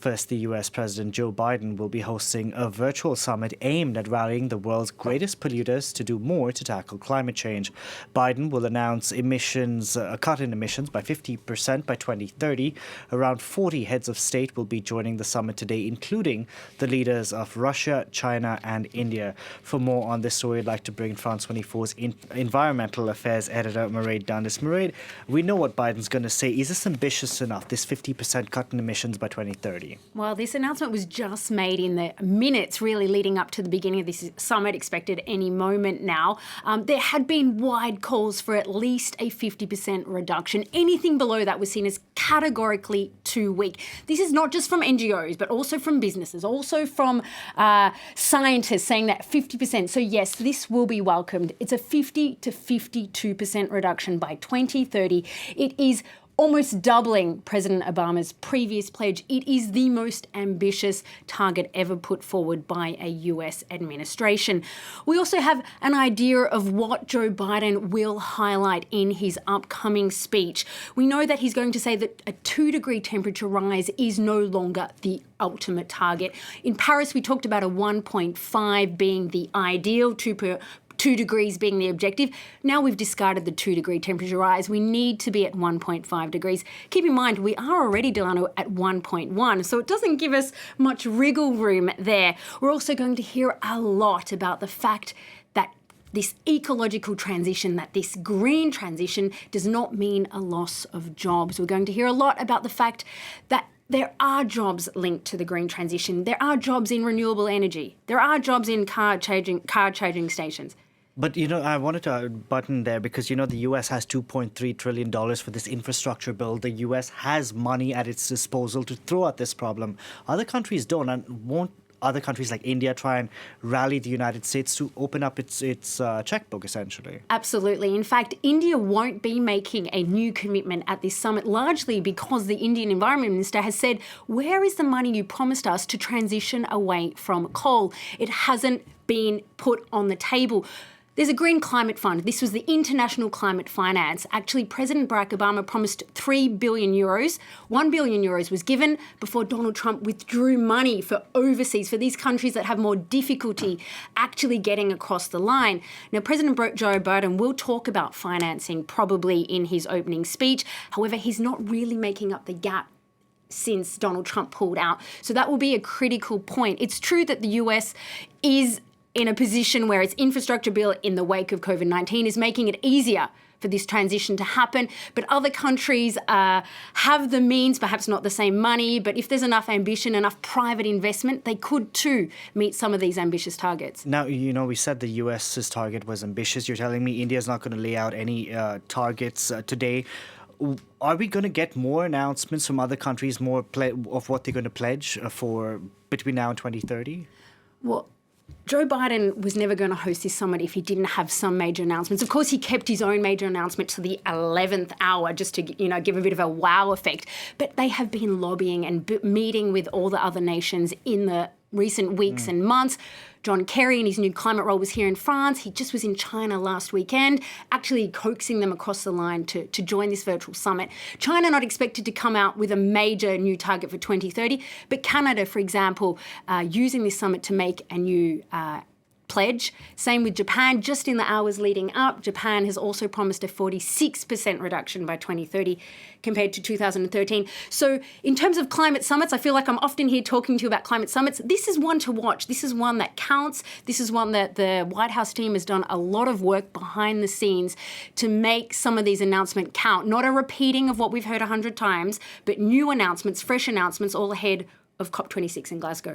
First, the US President Joe Biden will be hosting a virtual summit aimed at rallying the world's greatest polluters to do more to tackle climate change. Biden will announce a cut in emissions by 50% by 2030. Around 40 heads of state will be joining the summit today, including the leaders of Russia, China, and India. For more on this story, I'd like to bring in France 24's Environmental Affairs Editor Mairead Dundas. Mairead, we know what Biden's going to say. Is this ambitious enough, this 50% cut in emissions by 2030? Well, this announcement was just made in the minutes really leading up to the beginning of this summit, expected any moment now. There had been wide calls for at least a 50% reduction. Anything below that was seen as categorically too weak. This is not just from NGOs, but also from businesses, also from scientists saying that 50%. So yes, this will be welcomed. It's a 50 to 52% reduction by 2030. It is almost doubling President Obama's previous pledge. It is the most ambitious target ever put forward by a US administration. We also have an idea of what Joe Biden will highlight in his upcoming speech. We know that he's going to say that a 2-degree temperature rise is no longer the ultimate target. In Paris, we talked about a 1.5 being the ideal, 2 degrees being the objective. Now we've discarded the 2-degree temperature rise. We need to be at 1.5 degrees. Keep in mind, we are already, Delano, at 1.1, so it doesn't give us much wriggle room there. We're also going to hear a lot about the fact that this ecological transition, that this green transition does not mean a loss of jobs. We're going to hear a lot about the fact that there are jobs linked to the green transition. There are jobs in renewable energy. There are jobs in car charging stations. But, I wanted to button there because, the U.S. has $2.3 trillion for this infrastructure bill. The U.S. has money at its disposal to throw at this problem. Other countries don't, and won't other countries like India try and rally the United States to open up its checkbook, essentially? Absolutely. In fact, India won't be making a new commitment at this summit, largely because the Indian Environment Minister has said, where is the money you promised us to transition away from coal? It hasn't been put on the table. There's a Green Climate Fund. This was the International Climate Finance. Actually, President Barack Obama promised €3 billion. €1 billion was given before Donald Trump withdrew money for overseas, for these countries that have more difficulty actually getting across the line. Now, President Joe Biden will talk about financing probably in his opening speech. However, he's not really making up the gap since Donald Trump pulled out. So that will be a critical point. It's true that the US is in a position where its infrastructure bill in the wake of COVID-19 is making it easier for this transition to happen. But other countries have the means, perhaps not the same money, but if there's enough ambition, enough private investment, they could too meet some of these ambitious targets. Now, we said the US's target was ambitious. You're telling me India's not going to lay out any targets today. Are we going to get more announcements from other countries, more of what they're going to pledge for between now and 2030? Well, Joe Biden was never going to host this summit if he didn't have some major announcements. Of course, he kept his own major announcement to the 11th hour just to, give a bit of a wow effect. But they have been lobbying and meeting with all the other nations in the recent weeks and months. John Kerry in his new climate role was here in France. He just was in China last weekend, actually coaxing them across the line to join this virtual summit. China not expected to come out with a major new target for 2030, but Canada, for example, using this summit to make a new pledge. Same with Japan. Just in the hours leading up, Japan has also promised a 46% reduction by 2030 compared to 2013. So in terms of climate summits, I feel like I'm often here talking to you about climate summits. This is one to watch. This is one that counts. This is one that the White House team has done a lot of work behind the scenes to make some of these announcements count. Not a repeating of what we've heard 100 times, but new announcements, fresh announcements all ahead of COP26 in Glasgow.